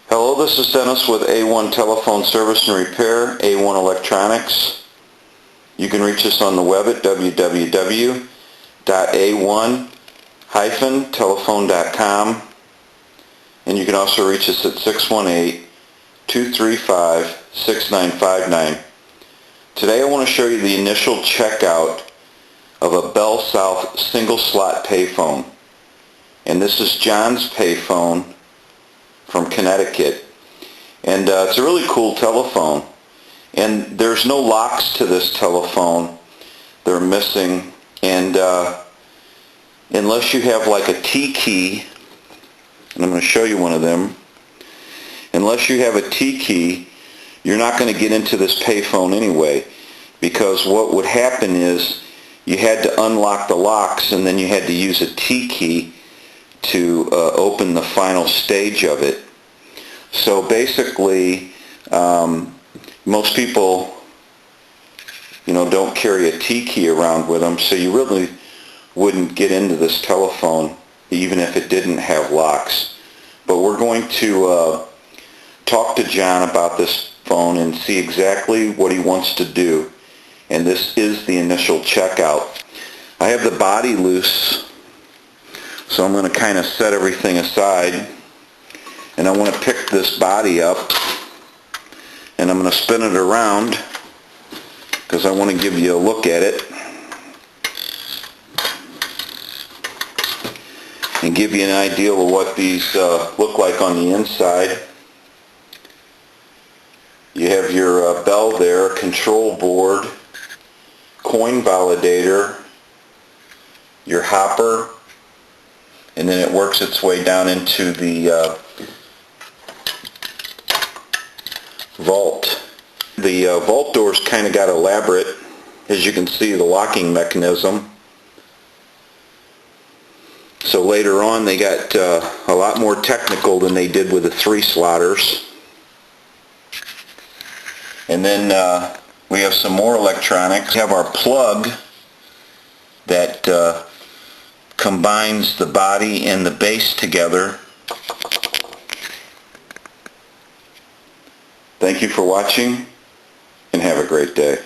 Hello, this is Dennis with A1 Telephone Service and Repair, A1 Electronics. You can reach us on the web at www.a1-telephone.com, and you can also reach us at 618-235-6959. Today I want to show you the initial checkout of a Bell South single slot payphone. And this is John's payphone from Connecticut, and it's a really cool telephone, and there's no locks to this telephone. They're missing, and unless you have like a T key, and I'm going to show you one of them, unless you have a T key, you're not going to get into this payphone anyway, because what would happen is you had to unlock the locks, and then you had to use a T key to open the final stage of it. So basically, most people, don't carry a T key around with them, so you really wouldn't get into this telephone even if it didn't have locks. But we're going to talk to John about this phone and see exactly what he wants to do. And this is the initial checkout. I have the body loose, so I'm going to kind of set everything aside, and I want to pick this body up, and I'm going to spin it around because I want to give you a look at it and give you an idea of what these look like on the inside. You have your bell there, control board, coin validator, your hopper, and then it works its way down into the vault. The vault doors kind of got elaborate, as you can see, the locking mechanism. So later on they got a lot more technical than they did with the 3-slotters. And then we have some more electronics. We have our plug that combines the body and the base together. Thank you for watching, and have a great day.